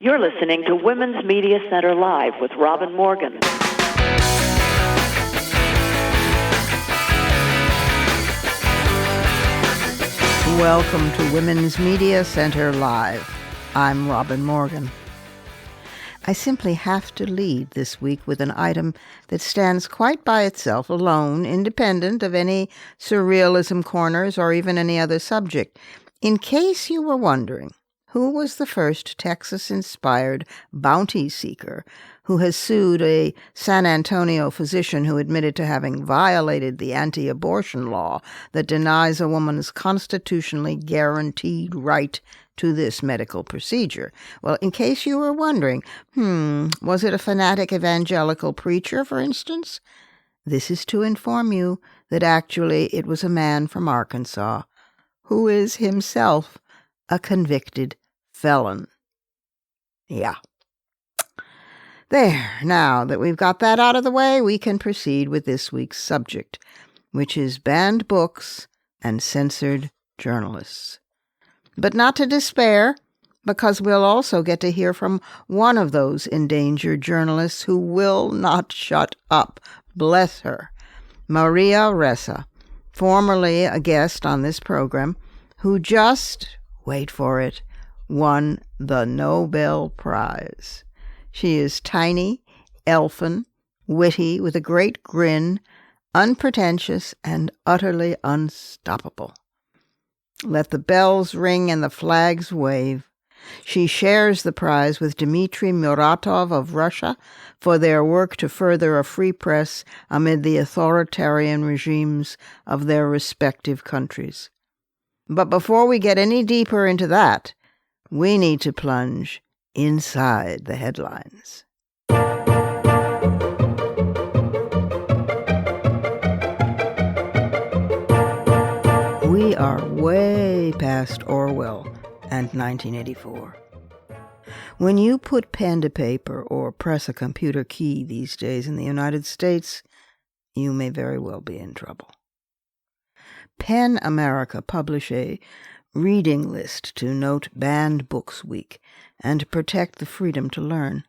You're listening to Women's Media Center Live with Robin Morgan. Welcome to Women's Media Center Live. I'm Robin Morgan. I simply have to lead this week with an item that stands quite by itself, alone, independent of any surrealism corners or even any other subject. In case you were wondering, who was the first Texas-inspired bounty seeker who has sued a San Antonio physician who admitted to having violated the anti-abortion law that denies a woman's constitutionally guaranteed right to this medical procedure? Well, in case you were wondering, was it a fanatic evangelical preacher, for instance? This is to inform you that actually it was a man from Arkansas who is himself a convicted felon. Yeah. There, now that we've got that out of the way, we can proceed with this week's subject, which is banned books and censored journalists. But not to despair, because we'll also get to hear from one of those endangered journalists who will not shut up. Bless her. Maria Ressa, formerly a guest on this program, who just, wait for it, won the Nobel Prize. She is tiny, elfin, witty, with a great grin, unpretentious, and utterly unstoppable. Let the bells ring and the flags wave. She shares the prize with Dmitry Muratov of Russia for their work to further a free press amid the authoritarian regimes of their respective countries. But before we get any deeper into that, we need to plunge inside the headlines. We are way past Orwell and 1984. When you put pen to paper or press a computer key these days in the United States, you may very well be in trouble. PEN America publish a reading list to note Banned Books Week and protect the freedom to learn.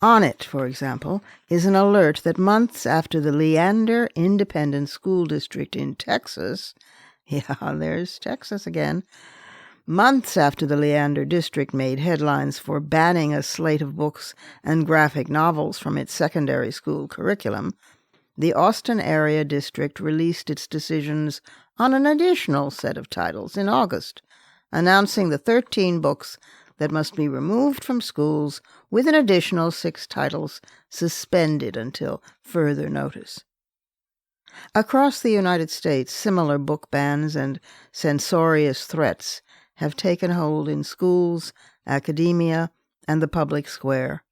On it, for example, is an alert that months after the Leander Independent School District in Texas, yeah, there's Texas again, months after the Leander District made headlines for banning a slate of books and graphic novels from its secondary school curriculum, the Austin Area District released its decisions on an additional set of titles in August, announcing the 13 books that must be removed from schools, with an additional 6 titles suspended until further notice. Across the United States, similar book bans and censorious threats have taken hold in schools, academia, and the public square,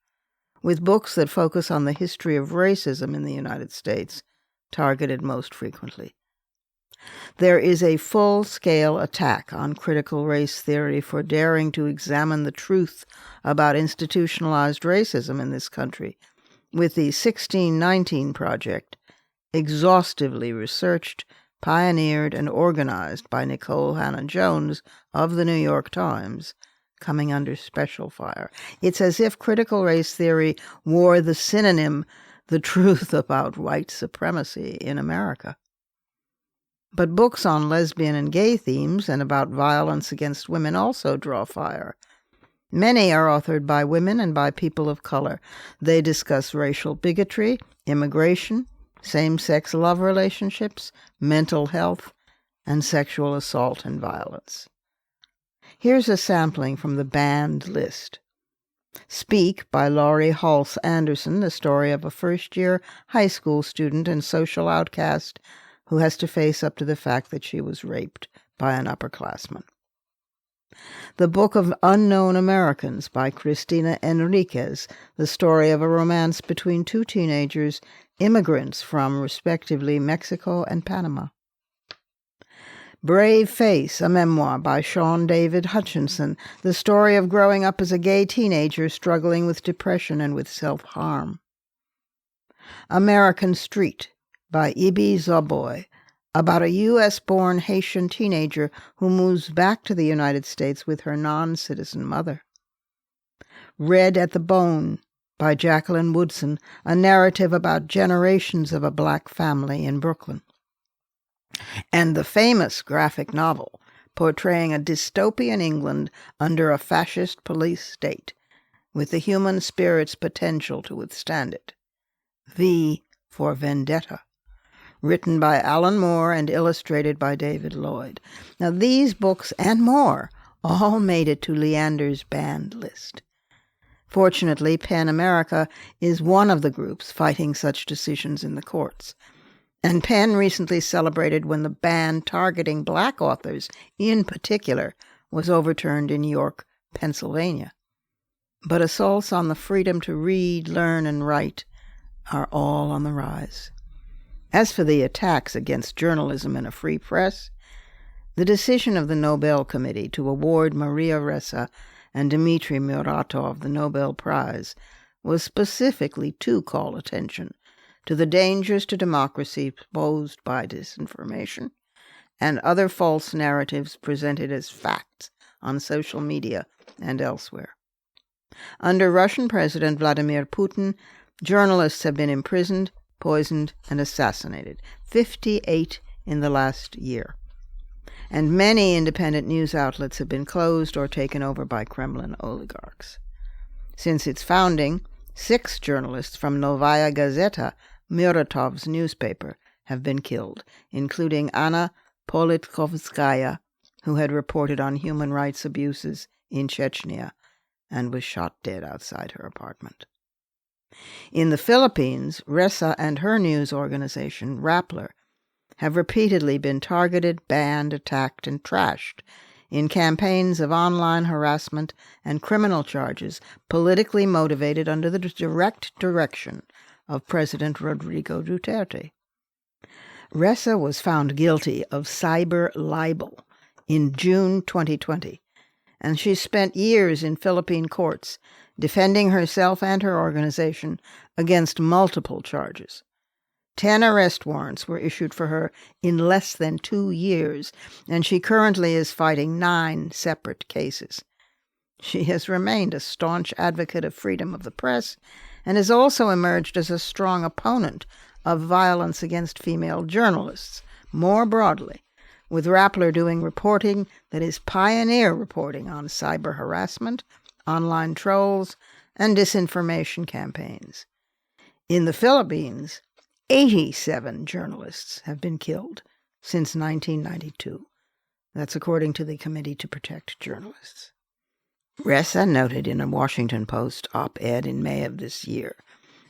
with books that focus on the history of racism in the United States targeted most frequently. There is a full-scale attack on critical race theory for daring to examine the truth about institutionalized racism in this country, with the 1619 Project, exhaustively researched, pioneered, and organized by Nicole Hannah-Jones of the New York Times, coming under special fire. It's as if critical race theory wore the synonym, the truth about white supremacy in America. But books on lesbian and gay themes and about violence against women also draw fire. Many are authored by women and by people of color. They discuss racial bigotry, immigration, same-sex love relationships, mental health, and sexual assault and violence. Here's a sampling from the banned list. Speak by Laurie Halse Anderson, the story of a first-year high school student and social outcast who has to face up to the fact that she was raped by an upperclassman. The Book of Unknown Americans by Cristina Enriquez, the story of a romance between 2 teenagers, immigrants from, respectively, Mexico and Panama. Brave Face, a memoir by Sean David Hutchinson, the story of growing up as a gay teenager struggling with depression and with self-harm. American Street by Ibi Zoboy, about a U.S.-born Haitian teenager who moves back to the United States with her non-citizen mother. Red at the Bone by Jacqueline Woodson, a narrative about generations of a black family in Brooklyn. And the famous graphic novel portraying a dystopian England under a fascist police state, with the human spirit's potential to withstand it. V for Vendetta, written by Alan Moore and illustrated by David Lloyd. Now, these books and more all made it to Leander's banned list. Fortunately, PEN America is one of the groups fighting such decisions in the courts. And PEN recently celebrated when the ban targeting black authors, in particular, was overturned in York, Pennsylvania. But assaults on the freedom to read, learn, and write are all on the rise. As for the attacks against journalism and a free press, the decision of the Nobel Committee to award Maria Ressa and Dmitry Muratov the Nobel Prize was specifically to call attention to the dangers to democracy posed by disinformation and other false narratives presented as facts on social media and elsewhere. Under Russian President Vladimir Putin, journalists have been imprisoned, poisoned, and assassinated, 58 in the last year. And many independent news outlets have been closed or taken over by Kremlin oligarchs. Since its founding, 6 journalists from Novaya Gazeta, Muratov's newspaper, have been killed, including Anna Politkovskaya, who had reported on human rights abuses in Chechnya and was shot dead outside her apartment. In the Philippines, Ressa and her news organization, Rappler, have repeatedly been targeted, banned, attacked, and trashed in campaigns of online harassment and criminal charges politically motivated under the direct direction of President Rodrigo Duterte. Ressa was found guilty of cyber libel in June 2020, and she spent years in Philippine courts defending herself and her organization against multiple charges. 10 arrest warrants were issued for her in less than 2 years, and she currently is fighting 9 separate cases. She has remained a staunch advocate of freedom of the press and has also emerged as a strong opponent of violence against female journalists, more broadly, with Rappler doing reporting that is pioneer reporting on cyber harassment, online trolls, and disinformation campaigns. In the Philippines, 87 journalists have been killed since 1992. That's according to the Committee to Protect Journalists. Ressa noted in a Washington Post op-ed in May of this year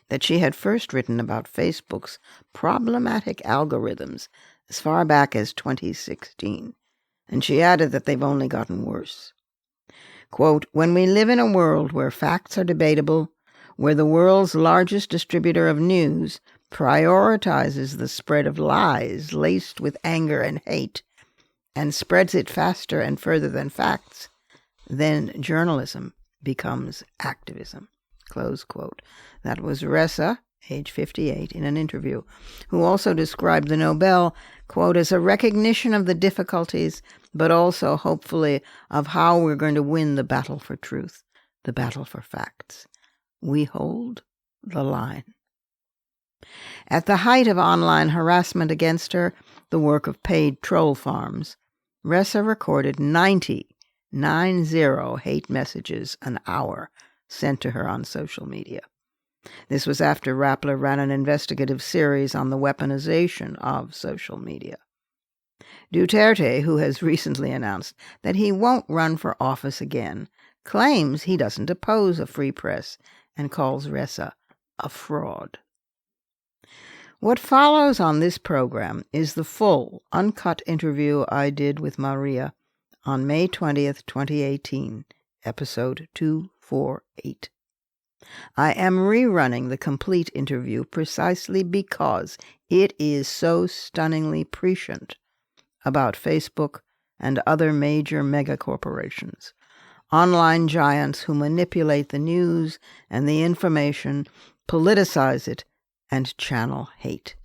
that she had first written about Facebook's problematic algorithms as far back as 2016, and she added that they've only gotten worse. Quote, "When we live in a world where facts are debatable, where the world's largest distributor of news prioritizes the spread of lies laced with anger and hate, and spreads it faster and further than facts, then journalism becomes activism." Close quote. That was Ressa, age 58, in an interview, who also described the Nobel, quote, as a recognition of the difficulties, but also, hopefully, of how we're going to win the battle for truth, the battle for facts. We hold the line. At the height of online harassment against her, the work of paid troll farms, Ressa recorded 90 hate messages an hour sent to her on social media. This was after Rappler ran an investigative series on the weaponization of social media. Duterte, who has recently announced that he won't run for office again, claims he doesn't oppose a free press and calls Ressa a fraud. What follows on this program is the full, uncut interview I did with Maria on May 20th, 2018, episode 248. I am rerunning the complete interview precisely because it is so stunningly prescient about Facebook and other major megacorporations, online giants who manipulate the news and the information, politicize it, and channel hate.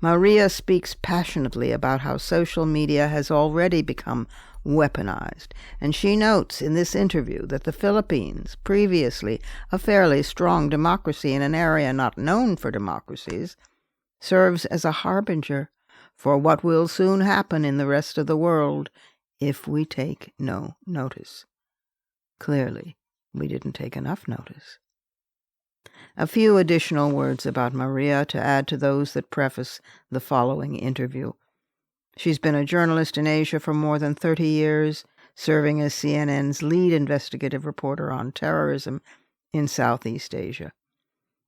Maria speaks passionately about how social media has already become weaponized. And she notes in this interview that the Philippines, previously a fairly strong democracy in an area not known for democracies, serves as a harbinger for what will soon happen in the rest of the world if we take no notice. Clearly, we didn't take enough notice. A few additional words about Maria to add to those that preface the following interview. She's been a journalist in Asia for more than 30 years, serving as CNN's lead investigative reporter on terrorism in Southeast Asia.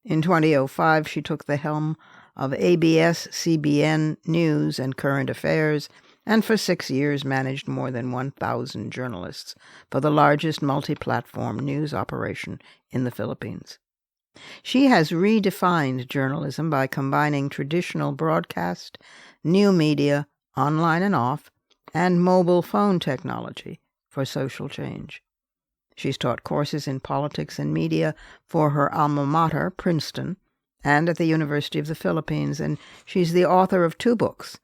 In 2005, she took the helm of ABS-CBN News and Current Affairs, and for 6 years managed more than 1,000 journalists for the largest multi-platform news operation in the Philippines. She has redefined journalism by combining traditional broadcast, new media, online and off, and mobile phone technology for social change. She's taught courses in politics and media for her alma mater, Princeton, and at the University of the Philippines, and she's the author of 2 books,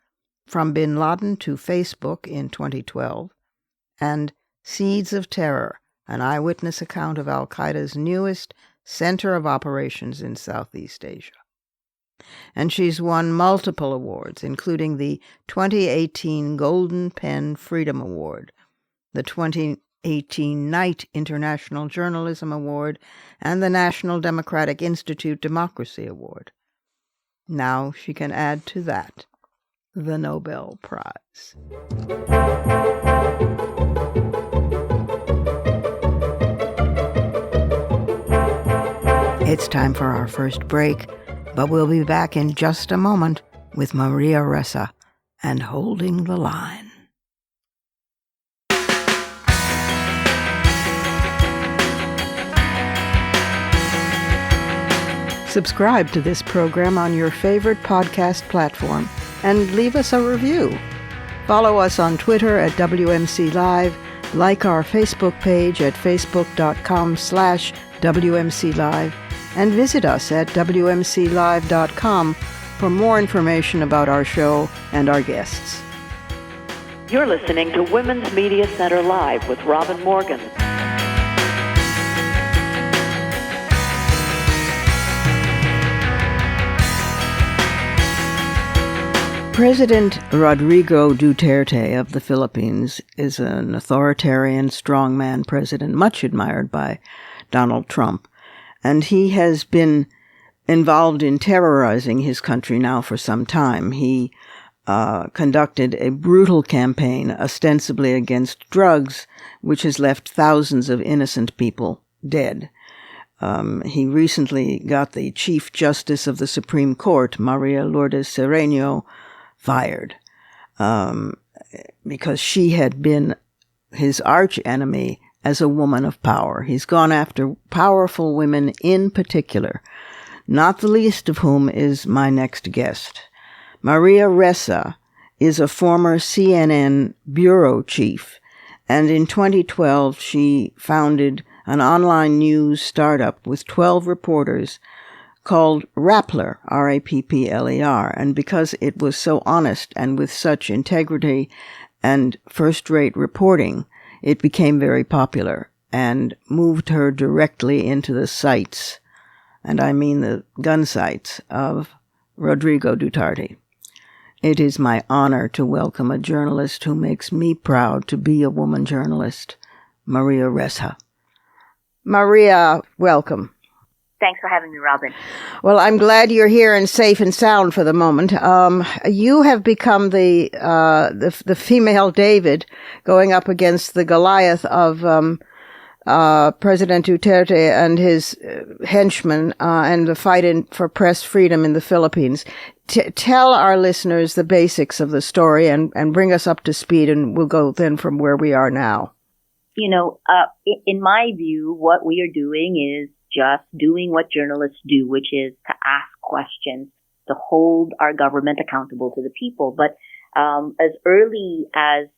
From Bin Laden to Facebook in 2012, and Seeds of Terror, an eyewitness account of al-Qaeda's newest center of operations in Southeast Asia. And she's won multiple awards, including the 2018 Golden Pen Freedom Award, the 2018 Knight International Journalism Award, and the National Democratic Institute Democracy Award. Now she can add to that the Nobel Prize. It's time for our first break, but we'll be back in just a moment with Maria Ressa and Holding the Line. Subscribe to this program on your favorite podcast platform and leave us a review. Follow us on Twitter at WMC Live, like our Facebook page at facebook.com/WMC Live, and visit us at WMCLive.com for more information about our show and our guests. You're listening to Women's Media Center Live with Robin Morgan. President Rodrigo Duterte of the Philippines is an authoritarian, strongman president, much admired by Donald Trump. And he has been involved in terrorizing his country now for some time. He conducted a brutal campaign ostensibly against drugs, which has left thousands of innocent people dead. He recently got the Chief Justice of the Supreme Court, Maria Sereno, fired because she had been his arch-enemy as a woman of power. He's gone after powerful women in particular, not the least of whom is my next guest. Maria Ressa is a former CNN bureau chief, and in 2012 she founded an online news startup with 12 reporters called Rappler, R-A-P-P-L-E-R, and because it was so honest and with such integrity and first-rate reporting, it became very popular and moved her directly into the sights, and I mean the gun sights, of Rodrigo Duterte. It is my honor to welcome a journalist who makes me proud to be a woman journalist, Maria Ressa. Maria, welcome. Thanks for having me, Robin. Well, I'm glad you're here and safe and sound for the moment. You have become the female David going up against the Goliath of President Duterte and his henchmen and the fight for press freedom in the Philippines. Tell our listeners the basics of the story and bring us up to speed, and we'll go then from where we are now. You know, in my view, what we are doing is just doing what journalists do, which is to ask questions, to hold our government accountable to the people. But as early as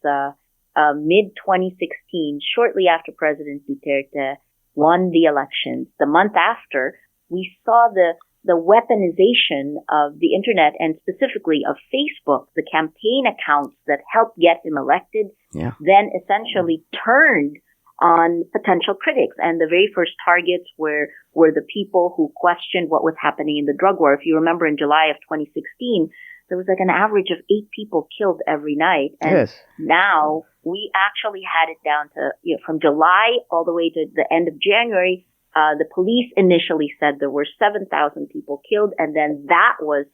mid-2016, shortly after President Duterte won the elections, the month after, we saw the the weaponization of the internet and specifically of Facebook, the campaign accounts that helped get him elected, then essentially turned on potential critics. And the very first targets were the people who questioned what was happening in the drug war. If you remember, in July of 2016, there was like an average of 8 people killed every night. And now we actually had it down to, from July all the way to the end of January. The police initially said there were 7,000 people killed, and then that was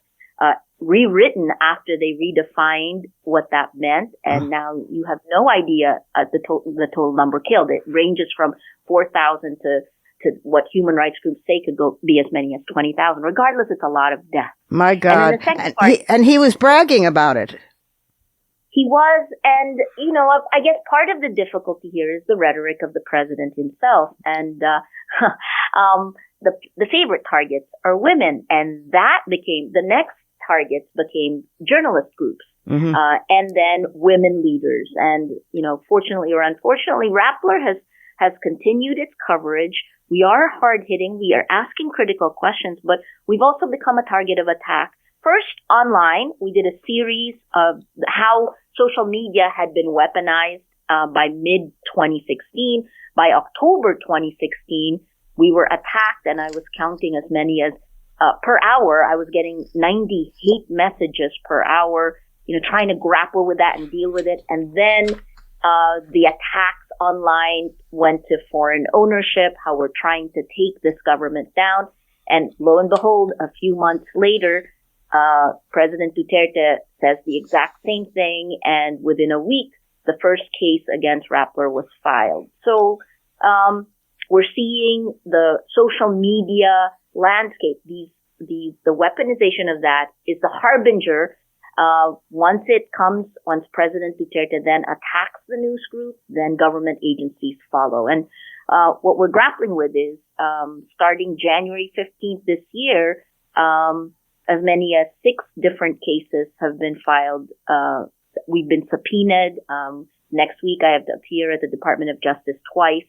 rewritten after they redefined what that meant, and now you have no idea the total number killed. It ranges from 4,000 to what human rights groups say could be as many as 20,000. Regardless, it's a lot of death. My God! And he was bragging about it. He was, and I guess part of the difficulty here is the rhetoric of the president himself, and the favorite targets are women, and that became the next targets became journalist groups, and then women leaders. And, fortunately or unfortunately, Rappler has continued its coverage. We are hard hitting. We are asking critical questions, but we've also become a target of attack. First, online, we did a series of how social media had been weaponized by mid-2016. By October 2016, we were attacked, and I was counting as many as per hour. I was getting 90 hate messages per hour, trying to grapple with that and deal with it. And then the attacks online went to foreign ownership, how we're trying to take this government down. And lo and behold, a few months later, President Duterte says the exact same thing. And within a week, the first case against Rappler was filed. So we're seeing the social media landscape, the weaponization of that is the harbinger. Once President Duterte then attacks the news group, then government agencies follow. And what we're grappling with is starting January 15th this year, as many as 6 different cases have been filed. We've been subpoenaed. Next week, I have to appear at the Department of Justice twice.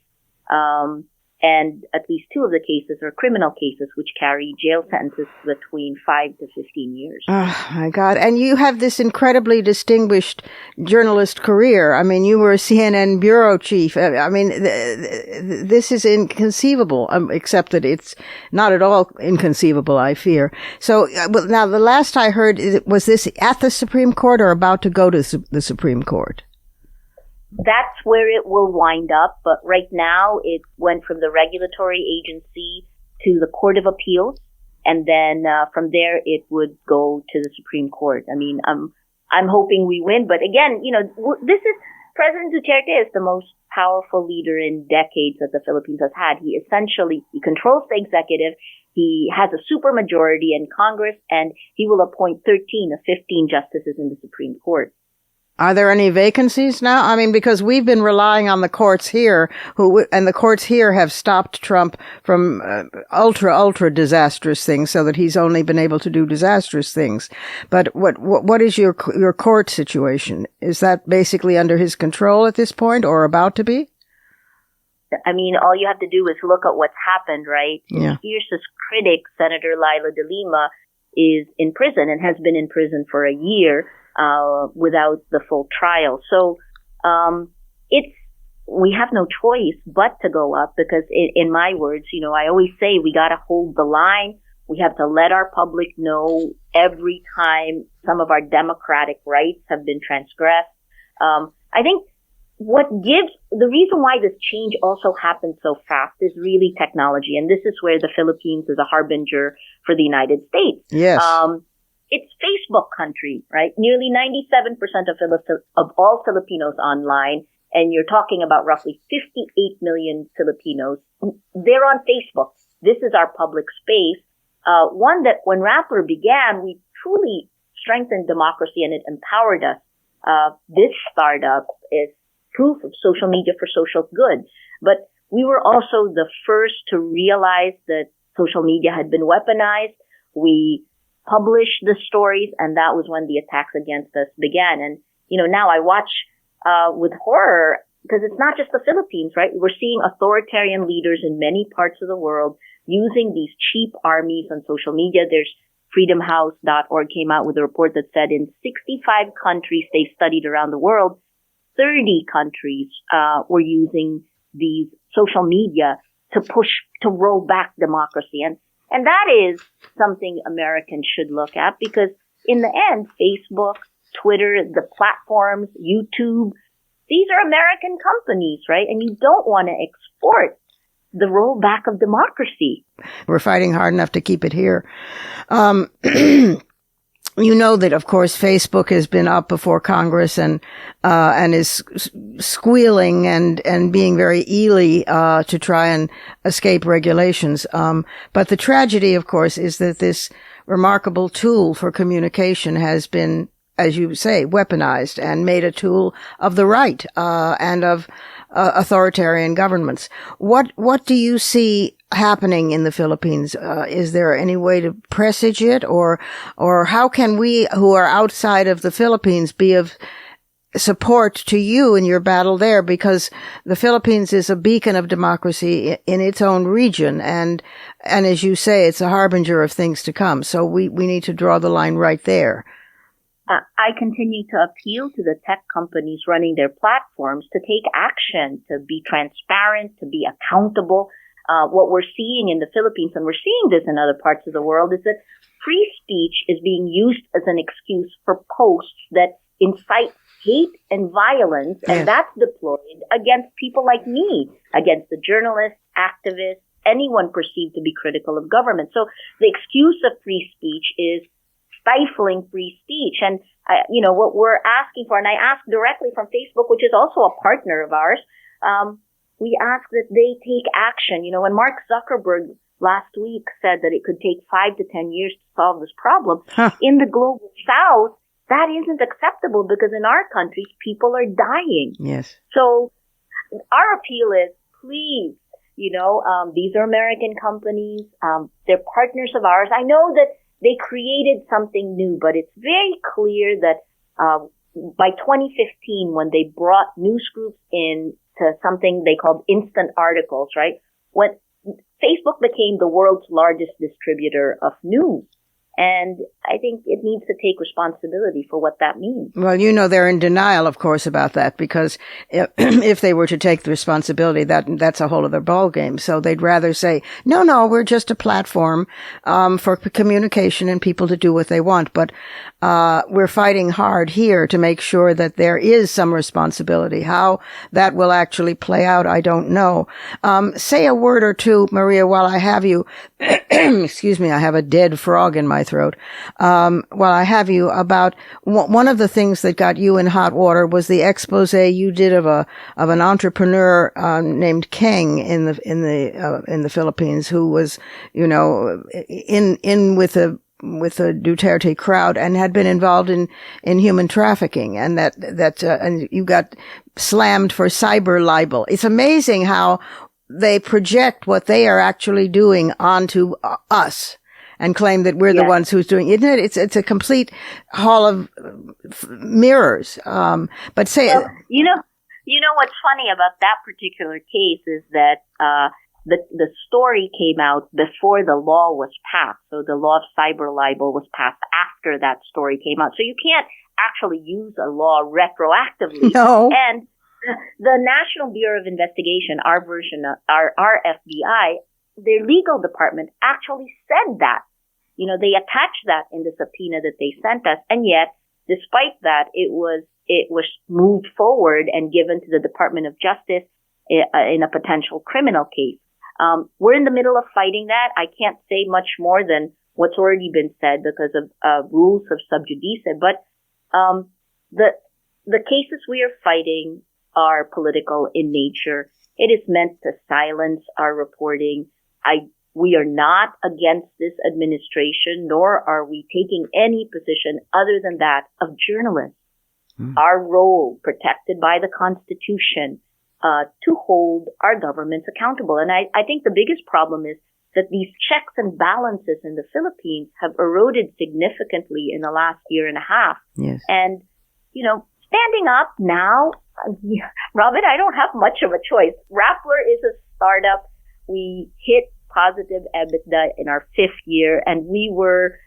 And at least 2 of the cases are criminal cases, which carry jail sentences between 5 to 15 years. Oh, my God. And you have this incredibly distinguished journalist career. I mean, you were a CNN bureau chief. I mean, this is inconceivable, except that it's not at all inconceivable, I fear. So now, the last I heard, was this at the Supreme Court or about to go to the Supreme Court? That's where it will wind up. But right now, it went from the regulatory agency to the Court of Appeals. And then from there, it would go to the Supreme Court. I mean, I'm hoping we win. But again, President Duterte is the most powerful leader in decades that the Philippines has had. He controls the executive. He has a supermajority in Congress, and he will appoint 13 of 15 justices in the Supreme Court. Are there any vacancies now? I mean, because we've been relying on the courts here, and the courts here have stopped Trump from ultra disastrous things, so that he's only been able to do disastrous things. But what is your court situation? Is that basically under his control at this point, or about to be? I mean, all you have to do is look at what's happened, right? Yeah. His fiercest critic, Senator Laila de Lima, is in prison and has been in prison for a year. Without the full trial. So, we have no choice but to go up because in my words, I always say we got to hold the line. We have to let our public know every time some of our democratic rights have been transgressed. I think the reason why this change also happened so fast is really technology. And this is where the Philippines is a harbinger for the United States. Yes. It's Facebook country, right? Nearly 97% of all Filipinos online, and you're talking about roughly 58 million Filipinos. They're on Facebook. This is our public space. One that when Rappler began, we truly strengthened democracy and it empowered us. This startup is proof of social media for social good. But we were also the first to realize that social media had been weaponized. We published the stories, and that was when the attacks against us began. And, now I watch with horror because it's not just the Philippines, right? We're seeing authoritarian leaders in many parts of the world using these cheap armies on social media. There's freedomhouse.org came out with a report that said in 65 countries they studied around the world, 30 countries were using these social media to roll back democracy. And that is something Americans should look at, because in the end, Facebook, Twitter, the platforms, YouTube, these are American companies, right? And you don't want to export the rollback of democracy. We're fighting hard enough to keep it here. You know that, of course, Facebook has been up before Congress and is squealing and being very eely to try and escape regulations. But the tragedy, of course, is that this remarkable tool for communication has been, as you say, weaponized and made a tool of the right and of authoritarian governments. What do you see happening in the Philippines? Is there any way to presage it, or how can we who are outside of the Philippines be of support to you in your battle there? Because the Philippines is a beacon of democracy in its own region, and as you say, it's a harbinger of things to come. So we need to draw the line right there. I continue to appeal to the tech companies running their platforms to take action, to be transparent, to be accountable. What we're seeing in the Philippines, and we're seeing this in other parts of the world, is that free speech is being used as an excuse for posts that incite hate and violence, and that's deployed against people like me, against the journalists, activists, anyone perceived to be critical of government. So the excuse of free speech is stifling free speech. And, what we're asking for, and I ask directly from Facebook, which is also a partner of ours, we ask that they take action. When Mark Zuckerberg last week said that it could take 5 to 10 years to solve this problem, in the global south, that isn't acceptable, because in our countries, people are dying. Yes. So our appeal is, please, these are American companies. They're partners of ours. I know that they created something new, but it's very clear that by 2015, when they brought news groups in to something they called instant articles, right? When Facebook became the world's largest distributor of news. And I think it needs to take responsibility for what that means. Well, they're in denial, of course, about that, because if they were to take the responsibility, that's a whole other ballgame. So they'd rather say, no, we're just a platform for communication and people to do what they want. But we're fighting hard here to make sure that there is some responsibility. How that will actually play out, I don't know. Say a word or two, Maria, while I have you. Excuse me, I have a dead frog in my throat. While I have you, about one of the things that got you in hot water was the expose you did of an entrepreneur named Keng in the Philippines, who was in with the Duterte crowd and had been involved in human trafficking, and and you got slammed for cyber libel. It's amazing how they project what they are actually doing onto us and claim that we're the ones who's doing it. Isn't it? It's a complete hall of mirrors. But say, well, what's funny about that particular case is that the story came out before the law was passed. So the law of cyber libel was passed after that story came out. So you can't actually use a law retroactively. No. And the National Bureau of Investigation, our version of our FBI, their legal department actually said that. They attached that in the subpoena that they sent us, and yet, despite that, it was moved forward and given to the Department of Justice in a potential criminal case. We're in the middle of fighting that. I can't say much more than what's already been said because of rules of sub judice. But the cases we are fighting are political in nature. It is meant to silence our reporting. We are not against this administration, nor are we taking any position other than that of journalists. Our role, protected by the Constitution, to hold our governments accountable. And I think the biggest problem is that these checks and balances in the Philippines have eroded significantly in the last year and a half. Yes. And, standing up now, Robin, I don't have much of a choice. Rappler is a startup. We hit positive EBITDA in our 5th year, and we were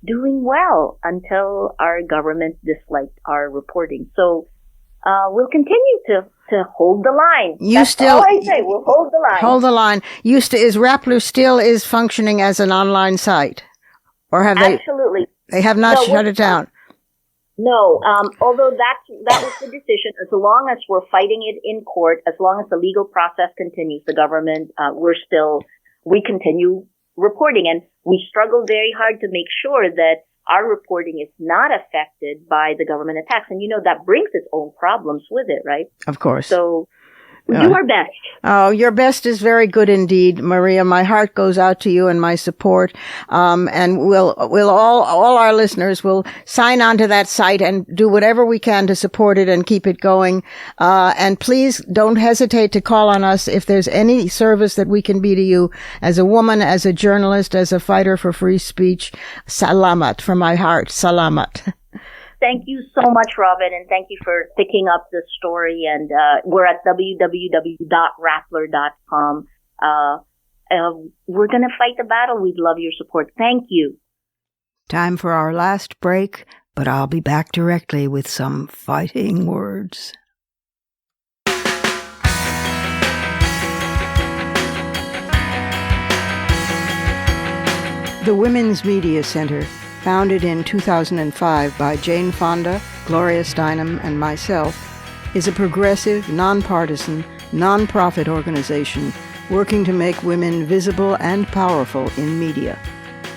doing well until our government disliked our reporting. So we'll continue to hold the line. That's all I say. We'll hold the line. Hold the line. Is Rappler still is functioning as an online site? Or have they? Absolutely. They have not shut it down. No, although that was the decision. As long as we're fighting it in court, as long as the legal process continues, the government, we continue reporting. And we struggle very hard to make sure that our reporting is not affected by the government attacks. And that brings its own problems with it, right? Of course. So we do our best. Oh, your best is very good indeed, Maria. My heart goes out to you and my support. And we'll all our listeners will sign on to that site and do whatever we can to support it and keep it going. And please don't hesitate to call on us if there's any service that we can be to you as a woman, as a journalist, as a fighter for free speech. Salamat from my heart. Salamat. Thank you so much, Robin, and thank you for picking up the story. And we're at www.rappler.com. We're going to fight the battle. We'd love your support. Thank you. Time for our last break, but I'll be back directly with some fighting words. The Women's Media Center, founded in 2005 by Jane Fonda, Gloria Steinem, and myself, is a progressive, nonpartisan, nonprofit organization working to make women visible and powerful in media.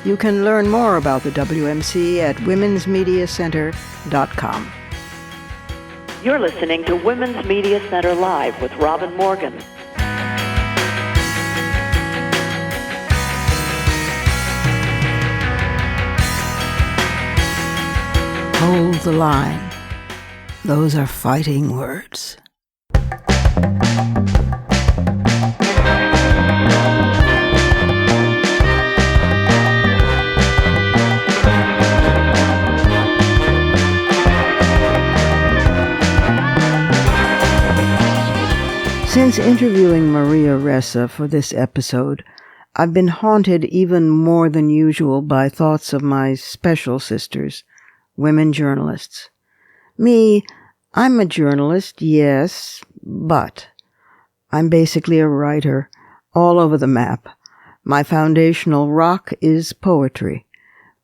You can learn more about the WMC at womensmediacenter.com. You're listening to Women's Media Center Live with Robin Morgan. Hold the line. Those are fighting words. Since interviewing Maria Ressa for this episode, I've been haunted even more than usual by thoughts of my special sisters, women journalists. Me, I'm a journalist, yes, but I'm basically a writer all over the map. My foundational rock is poetry.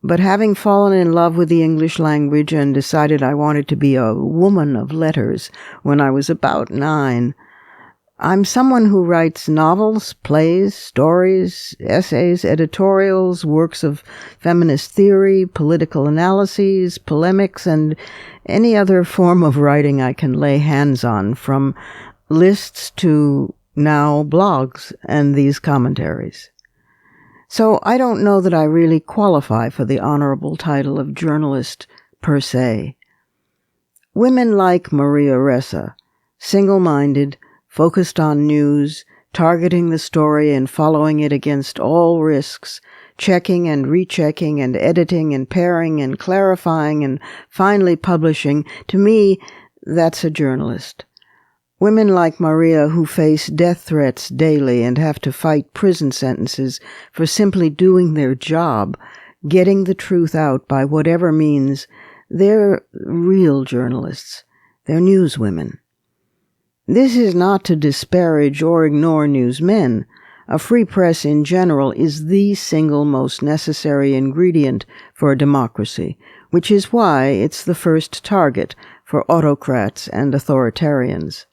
But having fallen in love with the English language and decided I wanted to be a woman of letters when I was about 9, I'm someone who writes novels, plays, stories, essays, editorials, works of feminist theory, political analyses, polemics, and any other form of writing I can lay hands on, from lists to now blogs and these commentaries. So I don't know that I really qualify for the honorable title of journalist per se. Women like Maria Ressa, single-minded, focused on news, targeting the story and following it against all risks, checking and rechecking and editing and pairing and clarifying and finally publishing, to me, that's a journalist. Women like Maria who face death threats daily and have to fight prison sentences for simply doing their job, getting the truth out by whatever means, they're real journalists. They're newswomen. This is not to disparage or ignore newsmen. A free press in general is the single most necessary ingredient for a democracy, which is why it's the first target for autocrats and authoritarians.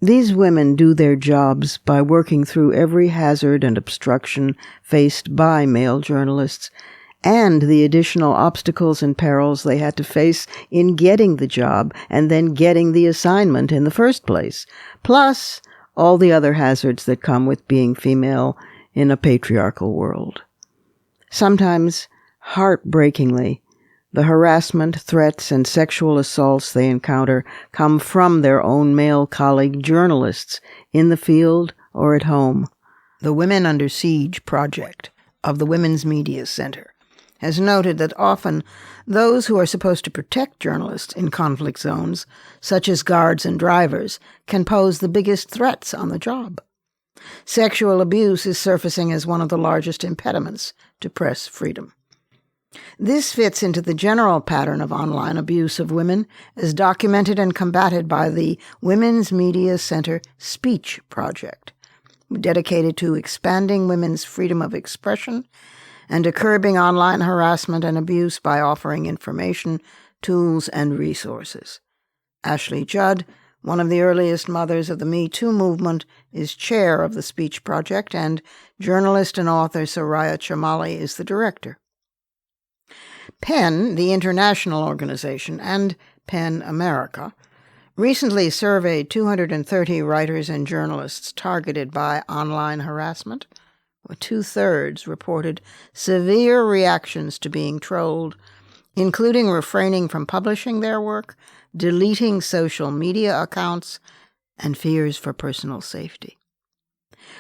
These women do their jobs by working through every hazard and obstruction faced by male journalists, and the additional obstacles and perils they had to face in getting the job and then getting the assignment in the first place, plus all the other hazards that come with being female in a patriarchal world. Sometimes, heartbreakingly, the harassment, threats, and sexual assaults they encounter come from their own male colleague journalists in the field or at home. The Women Under Siege project of the Women's Media Center has noted that often those who are supposed to protect journalists in conflict zones, such as guards and drivers, can pose the biggest threats on the job. Sexual abuse is surfacing as one of the largest impediments to press freedom. This fits into the general pattern of online abuse of women as documented and combated by the Women's Media Center Speech Project, dedicated to expanding women's freedom of expression and to curbing online harassment and abuse by offering information, tools, and resources. Ashley Judd, one of the earliest mothers of the Me Too movement, is chair of the Speech Project, and journalist and author Soraya Chemaly is the director. PEN, the international organization, and PEN America recently surveyed 230 writers and journalists targeted by online harassment. 2/3 reported severe reactions to being trolled, including refraining from publishing their work, deleting social media accounts, and fears for personal safety.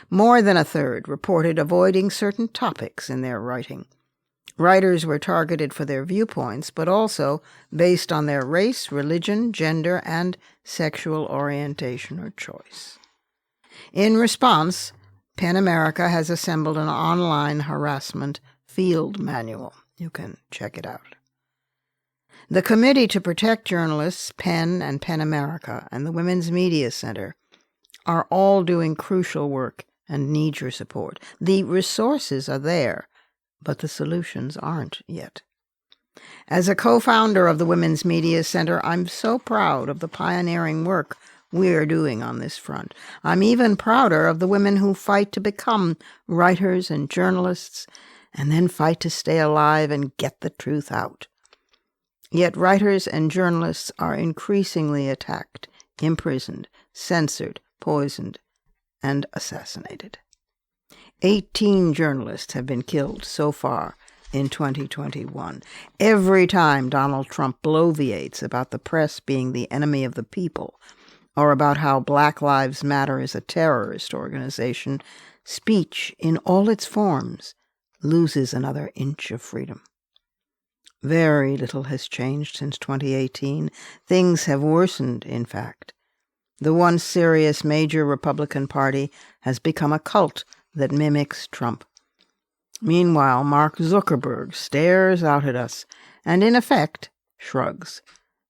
More than 1/3 reported avoiding certain topics in their writing. Writers were targeted for their viewpoints, but also based on their race, religion, gender, and sexual orientation or choice. In response, PEN America has assembled an online harassment field manual. You can check it out. The Committee to Protect Journalists, PEN and PEN America, and the Women's Media Center are all doing crucial work and need your support. The resources are there, but the solutions aren't yet. As a co-founder of the Women's Media Center, I'm so proud of the pioneering work we're doing on this front. I'm even prouder of the women who fight to become writers and journalists and then fight to stay alive and get the truth out. Yet writers and journalists are increasingly attacked, imprisoned, censored, poisoned, and assassinated. 18 journalists have been killed so far in 2021. Every time Donald Trump bloviates about the press being the enemy of the people, or about how Black Lives Matter is a terrorist organization, speech in all its forms loses another inch of freedom. Very little has changed since 2018. Things have worsened, in fact. The once serious major Republican Party has become a cult that mimics Trump. Meanwhile, Mark Zuckerberg stares out at us and, in effect, shrugs,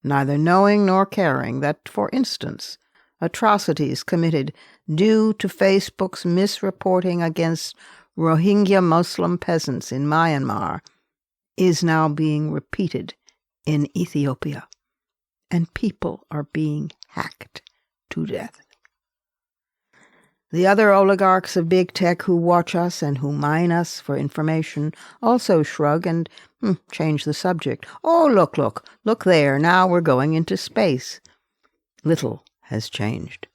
neither knowing nor caring that, for instance, atrocities committed due to Facebook's misreporting against Rohingya Muslim peasants in Myanmar is now being repeated in Ethiopia, and people are being hacked to death. The other oligarchs of big tech who watch us and who mine us for information also shrug and change the subject. Oh, look there, now we're going into space. Little has changed.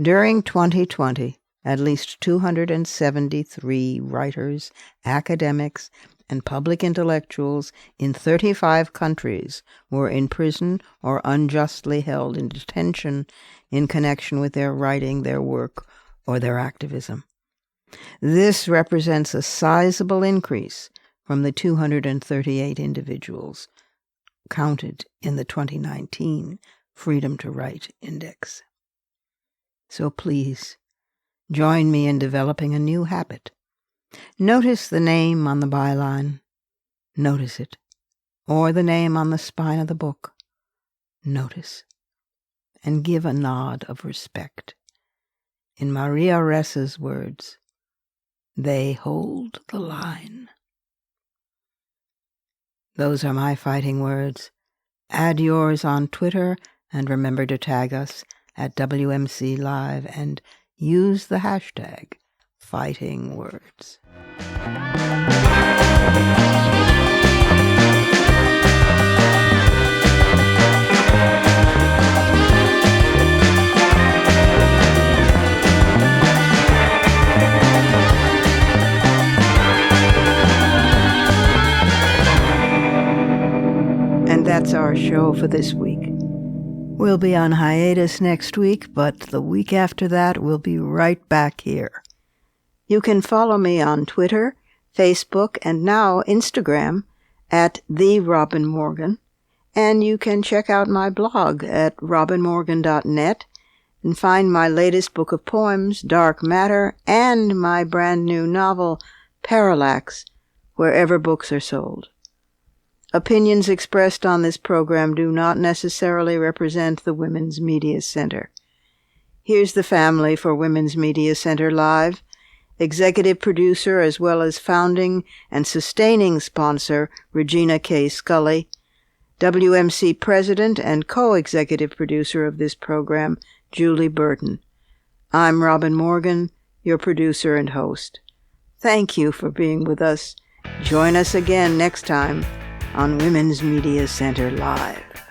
During 2020, at least 273 writers, academics, and public intellectuals in 35 countries were in prison or unjustly held in detention in connection with their writing, their work, or their activism. This represents a sizable increase from the 238 individuals counted in the 2019 Freedom to Write Index. So please, join me in developing a new habit. Notice the name on the byline. Notice it. Or the name on the spine of the book. Notice. And give a nod of respect. In Maria Ressa's words, they hold the line. Those are my fighting words. Add yours on Twitter and remember to tag us at WMC Live and use the hashtag #FightingWords. And that's our show for this week. We'll be on hiatus next week, but the week after that we'll be right back here. You can follow me on Twitter, Facebook, and now Instagram at The Robin Morgan. And you can check out my blog at robinmorgan.net and find my latest book of poems, Dark Matter, and my brand new novel, Parallax, wherever books are sold. Opinions expressed on this program do not necessarily represent the Women's Media Center. Here's the family for Women's Media Center Live. Executive producer as well as founding and sustaining sponsor, Regina K. Scully. WMC president and co-executive producer of this program, Julie Burton. I'm Robin Morgan, your producer and host. Thank you for being with us. Join us again next time on Women's Media Center Live.